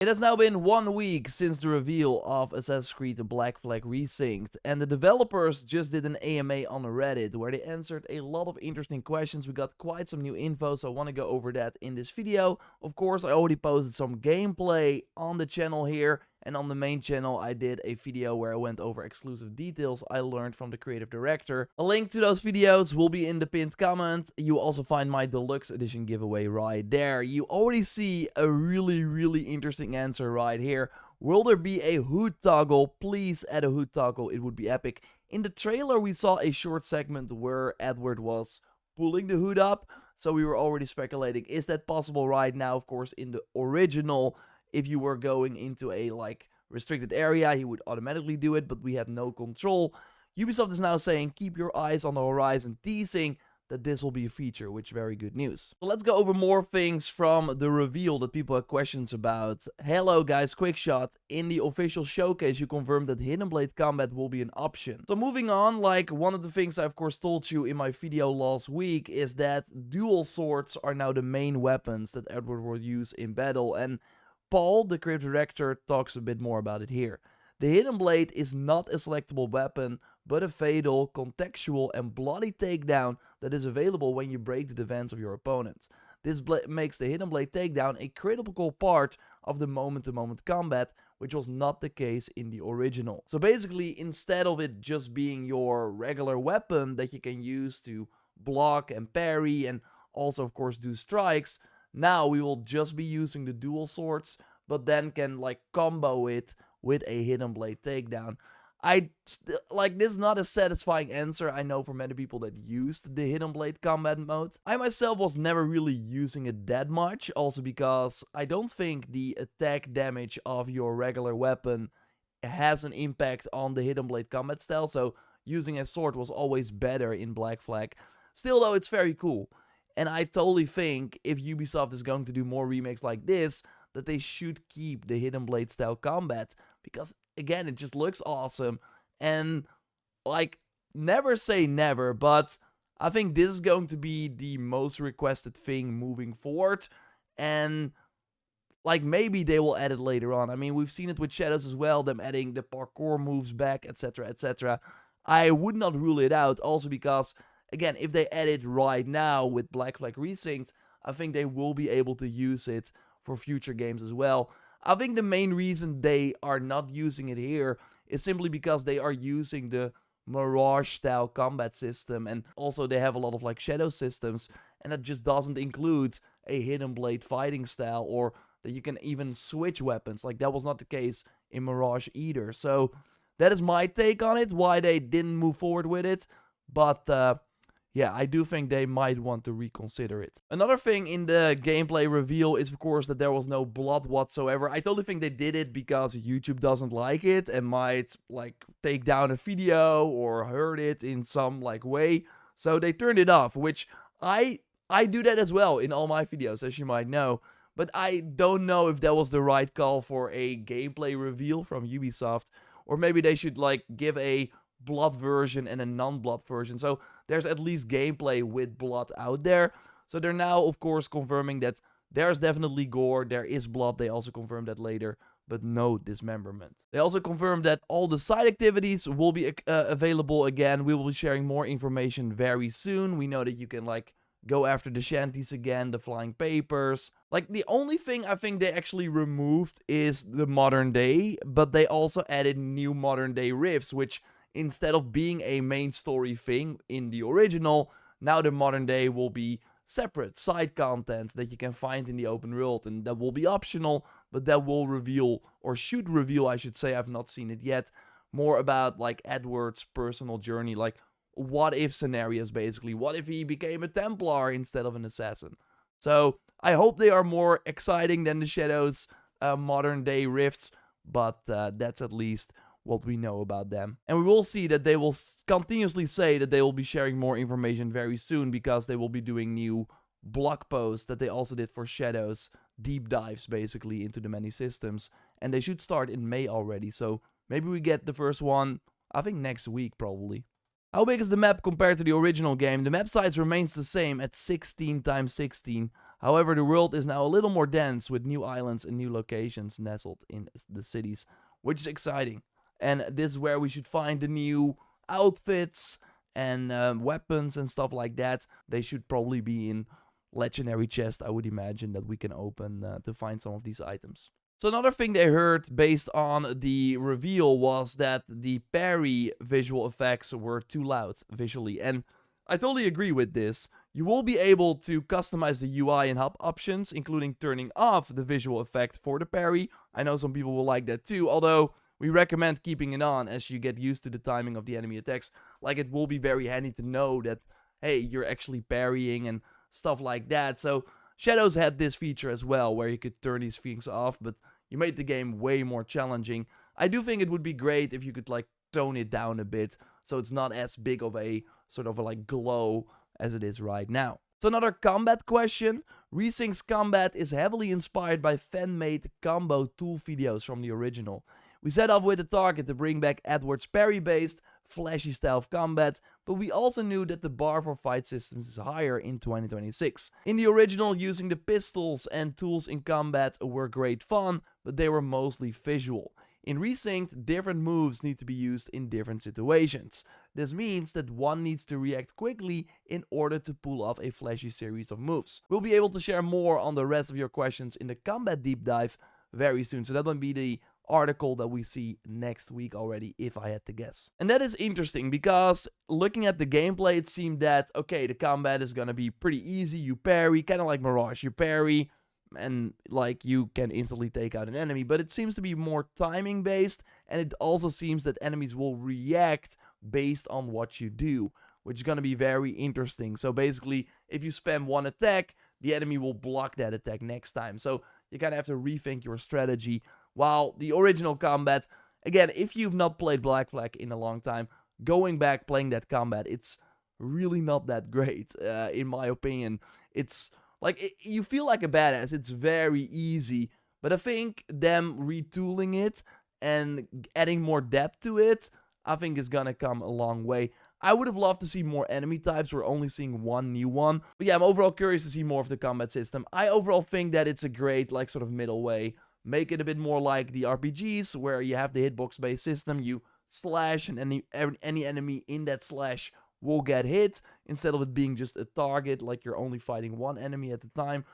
It has now been 1 week since the reveal of Assassin's Creed Black Flag Resynced, and the developers just did an AMA on Reddit where they answered a lot of interesting questions. We got quite some new info, so I want to go over that in this video. Of course, I already posted some gameplay on the channel here, and on the main channel I did a video where I went over exclusive details I learned from the creative director. A link to those videos will be in the pinned comment. You will also find my deluxe edition giveaway right there. You already see a really interesting answer right here. Will there be a hood toggle? Please add a hood toggle, it would be epic. In the trailer we saw a short segment where Edward was pulling the hood up, so we were already speculating, is that possible right now? Of course, in the original, if you were going into a restricted area, he would automatically do it, but we had no control. Ubisoft is now saying keep your eyes on the horizon, teasing that this will be a feature, which is very good news. So let's go over more things from the reveal that people had questions about. Hello guys, quick shot. In the official showcase, you confirmed that Hidden Blade combat will be an option. So moving on, one of the things I of course told you in my video last week is that dual swords are now the main weapons that Edward will use in battle, and Paul, the creative director, talks a bit more about it here. The Hidden Blade is not a selectable weapon, but a fatal, contextual and bloody takedown that is available when you break the defense of your opponents. This makes the Hidden Blade takedown a critical part of the moment-to-moment combat, which was not the case in the original. So basically, instead of it just being your regular weapon that you can use to block and parry and also of course do strikes, now we will just be using the dual swords, but then can combo it with a Hidden Blade takedown. This is not a satisfying answer, I know, for many people that used the Hidden Blade combat mode. I myself was never really using it that much, also because I don't think the attack damage of your regular weapon has an impact on the Hidden Blade combat style, so using a sword was always better in Black Flag. Still though, it's very cool. And I totally think if Ubisoft is going to do more remakes like this, that they should keep the Hidden Blade style combat. Because, again, it just looks awesome. And, never say never, but I think this is going to be the most requested thing moving forward. And, maybe they will add it later on. I mean, we've seen it with Shadows as well, them adding the parkour moves back, etc, etc. I would not rule it out, also because, again, if they add it right now with Black Flag Resynced, I think they will be able to use it for future games as well. I think the main reason they are not using it here is simply because they are using the Mirage style combat system, and also they have a lot of shadow systems, and that just doesn't include a Hidden Blade fighting style, or that you can even switch weapons. That was not the case in Mirage either. So that is my take on it, why they didn't move forward with it. But yeah, I do think they might want to reconsider it. Another thing in the gameplay reveal is, of course, that there was no blood whatsoever. I totally think they did it because YouTube doesn't like it and might, take down a video or hurt it in some, way. So they turned it off, which I do that as well in all my videos, as you might know. But I don't know if that was the right call for a gameplay reveal from Ubisoft. Or maybe they should, give a blood version and a non-blood version, so there's at least gameplay with blood out there. So they're now of course confirming that there's definitely gore, there is blood. They also confirmed that later, but no dismemberment. They also confirmed that all the side activities will be available again. We will be sharing more information very soon. We know that you can go after the shanties again, the flying papers. The only thing I think they actually removed is the modern day, but they also added new modern day rifts, which instead of being a main story thing in the original, now the modern day will be separate side content that you can find in the open world, and that will be optional, but that will reveal, or should reveal, I should say, I've not seen it yet, more about Edward's personal journey, what if scenarios basically. What if he became a Templar instead of an assassin? So I hope they are more exciting than the Shadows modern day rifts, but that's at least what we know about them. And we will see that they will continuously say that they will be sharing more information very soon, because they will be doing new blog posts that they also did for Shadows, deep dives basically into the many systems, and they should start in May already. So maybe we get the first one, I think next week probably. How big is the map compared to the original game? The map size remains the same at 16 times 16. However, the world is now a little more dense with new islands and new locations nestled in the cities, which is exciting. And this is where we should find the new outfits and weapons and stuff like that. They should probably be in legendary chest, I would imagine, that we can open to find some of these items. So another thing they heard based on the reveal was that the parry visual effects were too loud visually. And I totally agree with this. You will be able to customize the UI and hub options, including turning off the visual effect for the parry. I know some people will like that too, although we recommend keeping it on as you get used to the timing of the enemy attacks. Like, it will be very handy to know that, hey, you're actually parrying and stuff like that. So Shadows had this feature as well, where you could turn these things off, but you made the game way more challenging. I do think it would be great if you could, like, tone it down a bit, so it's not as big of a sort of a, like, glow as it is right now. So another combat question. Resynced's combat is heavily inspired by fan-made combo tool videos from the original. We set off with the target to bring back Edward's parry-based, flashy style of combat, but we also knew that the bar for fight systems is higher in 2026. In the original, using the pistols and tools in combat were great fun, but they were mostly visual. In Resynced, different moves need to be used in different situations. This means that one needs to react quickly in order to pull off a flashy series of moves. We'll be able to share more on the rest of your questions in the combat deep dive very soon, so that will be the article that we see next week already, if I had to guess. And that is interesting because looking at the gameplay, it seemed that, okay, the combat is gonna be pretty easy. You parry, kind of like Mirage. You parry and like you can instantly take out an enemy, but it seems to be more timing based, and it also seems that enemies will react based on what you do, which is gonna be very interesting. So basically, if you spam one attack, the enemy will block that attack next time. So you kind of have to rethink your strategy. While the original combat, again, if you've not played Black Flag in a long time, going back playing that combat, it's really not that great, in my opinion. It's like, you feel like a badass, it's very easy, but I think them retooling it and adding more depth to it, I think is gonna come a long way. I would have loved to see more enemy types. We're only seeing one new one. But yeah, I'm overall curious to see more of the combat system. I overall think that it's a great, like, sort of middle way. Make it a bit more like the RPGs, where you have the hitbox-based system. You slash, and any enemy in that slash will get hit, instead of it being just a target, like you're only fighting one enemy at a time.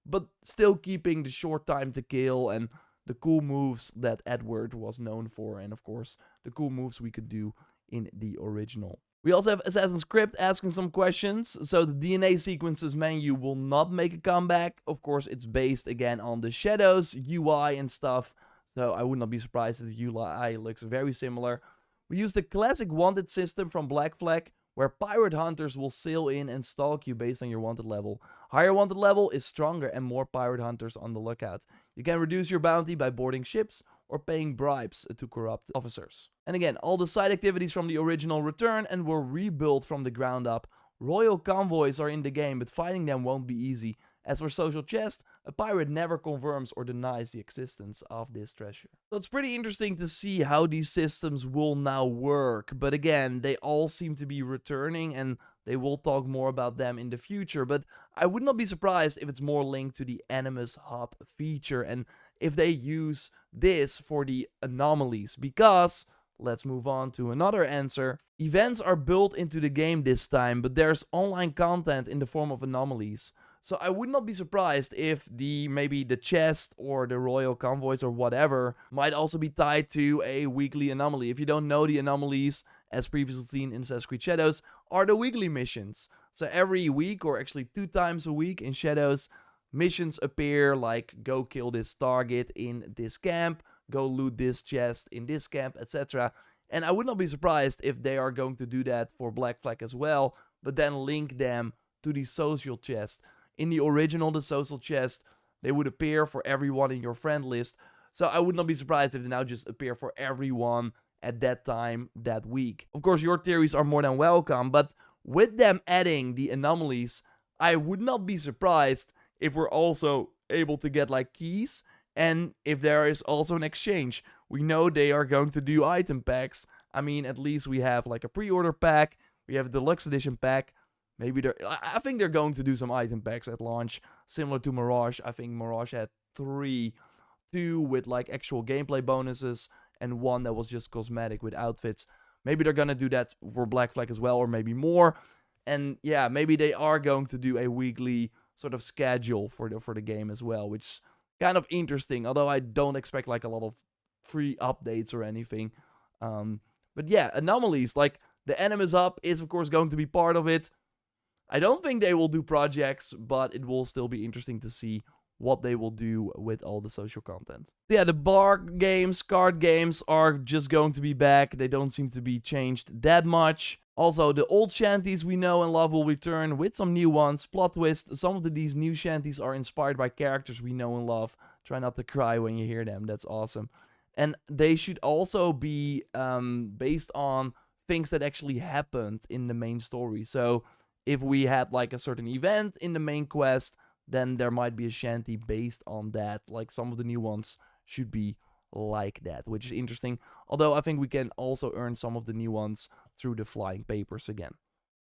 But still keeping the short time to kill and the cool moves that Edward was known for. And of course, the cool moves we could do in the original. We also have Assassin's Crypt asking some questions. So the DNA sequences menu will not make a comeback. Of course, it's based again on the Shadows, UI and stuff. So I would not be surprised if the UI looks very similar. We use the classic wanted system from Black Flag, where pirate hunters will sail in and stalk you based on your wanted level. Higher wanted level is stronger and more pirate hunters on the lookout. You can reduce your bounty by boarding ships or paying bribes to corrupt officers. And again, all the side activities from the original return and were rebuilt from the ground up. Royal convoys are in the game, but fighting them won't be easy. As for social chest, a pirate never confirms or denies the existence of this treasure. So it's pretty interesting to see how these systems will now work, but again, they all seem to be returning, and they will talk more about them in the future, but I would not be surprised if it's more linked to the Animus Hub feature, and if they use this for the Anomalies, because let's move on to another answer. Events are built into the game this time, but there's online content in the form of Anomalies. So I would not be surprised if maybe the chest or the royal convoys or whatever might also be tied to a weekly anomaly. If you don't know, the anomalies, as previously seen in Assassin's Creed Shadows, are the weekly missions. So every week, or actually 2 times a week in Shadows, missions appear like go kill this target in this camp, go loot this chest in this camp, etc. And I would not be surprised if they are going to do that for Black Flag as well, but then link them to the social chest. In the original, the social chest, they would appear for everyone in your friend list. So I would not be surprised if they now just appear for everyone at that time, that week. Of course, your theories are more than welcome, but with them adding the anomalies, I would not be surprised if we're also able to get like keys, and if there is also an exchange. We know they are going to do item packs. I mean, at least we have like a pre-order pack, we have a deluxe edition pack. Maybe I think they're going to do some item packs at launch, similar to Mirage. I think Mirage had 3, 2 with like actual gameplay bonuses, and 1 that was just cosmetic with outfits. Maybe they're gonna do that for Black Flag as well, or maybe more. And yeah, maybe they are going to do a weekly sort of schedule for the game as well, which is kind of interesting. Although I don't expect like a lot of free updates or anything. But yeah, Anomalies, like the Enemies Up is of course going to be part of it. I don't think they will do projects, but it will still be interesting to see what they will do with all the social content. So yeah, the bar games, card games are just going to be back. They don't seem to be changed that much. Also, the old shanties we know and love will return with some new ones. Plot twist, some of these new shanties are inspired by characters we know and love. Try not to cry when you hear them, that's awesome. And they should also be based on things that actually happened in the main story. So if we had like a certain event in the main quest, then there might be a shanty based on that. Like some of the new ones should be like that, which is interesting. Although I think we can also earn some of the new ones through the flying papers again.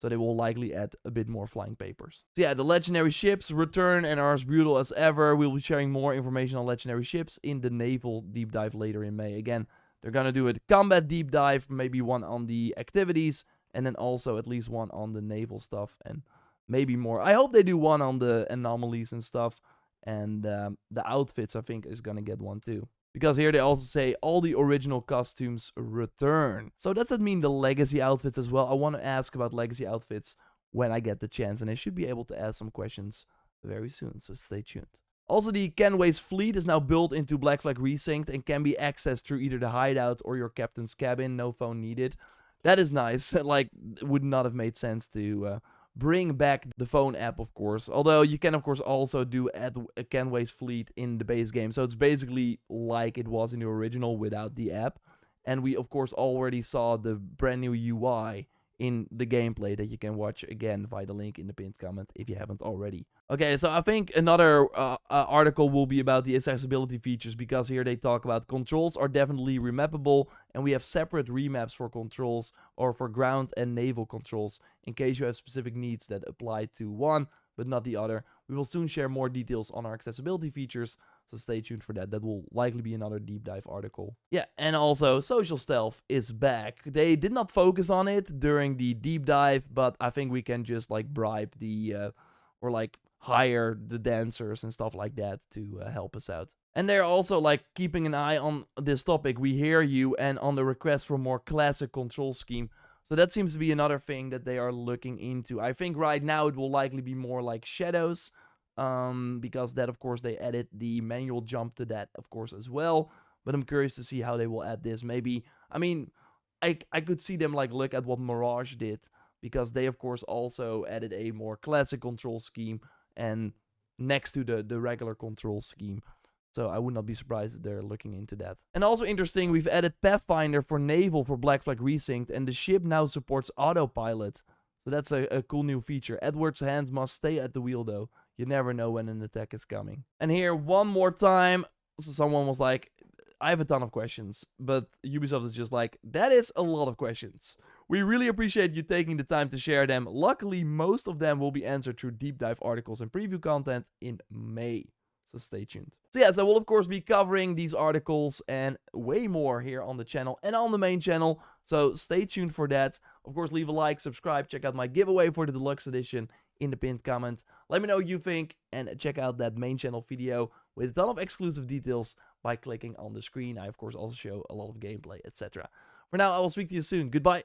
So they will likely add a bit more flying papers. So yeah, the legendary ships return and are as brutal as ever. We'll be sharing more information on legendary ships in the naval deep dive later in May. Again, they're gonna do a combat deep dive, maybe one on the activities, and then also at least one on the naval stuff, and maybe more. I hope they do one on the anomalies and stuff, and the outfits I think is gonna get one too. Because here they also say all the original costumes return. So does that mean the legacy outfits as well? I want to ask about legacy outfits when I get the chance, and I should be able to ask some questions very soon, so stay tuned. Also, the Kenway's fleet is now built into Black Flag Resynced and can be accessed through either the hideout or your captain's cabin. No phone needed. That is nice. Like, it would not have made sense to bring back the phone app, of course. Although you can, of course, also do add Kenway's fleet in the base game. So it's basically like it was in the original without the app. And we, of course, already saw the brand new UI in the gameplay that you can watch again via the link in the pinned comment if you haven't already. Okay, so I think another article will be about the accessibility features, because here they talk about controls are definitely remappable, and we have separate remaps for controls or for ground and naval controls in case you have specific needs that apply to one but not the other. We will soon share more details on our accessibility features, so stay tuned for that. That will likely be another deep dive article. Yeah, and also social stealth is back. They did not focus on it during the deep dive, but I think we can just like bribe the or like hire the dancers and stuff like that to help us out. And they're also like keeping an eye on this topic. We hear you, and on the request for more classic control scheme. So that seems to be another thing that they are looking into. I think right now it will likely be more like shadows, because that, of course, they added the manual jump to that, of course, as well. But I'm curious to see how they will add this. Maybe, I mean, I could see them like look at what Mirage did, because they, of course, also added a more classic control scheme and next to the regular control scheme. So I would not be surprised if they're looking into that. And also interesting, we've added Pathfinder for Naval for Black Flag Resynced, and the ship now supports autopilot. So that's a cool new feature. Edward's hands must stay at the wheel though. You never know when an attack is coming. And here, one more time, so someone was like, I have a ton of questions, but Ubisoft is just like, that is a lot of questions. We really appreciate you taking the time to share them. Luckily, most of them will be answered through deep dive articles and preview content in May. So stay tuned. So yes, I will of course be covering these articles and way more here on the channel and on the main channel. So stay tuned for that. Of course, leave a like, subscribe, check out my giveaway for the deluxe edition in the pinned comment. Let me know what you think, and check out that main channel video with a ton of exclusive details by clicking on the screen. I of course also show a lot of gameplay, etc. For now, I will speak to you soon. Goodbye.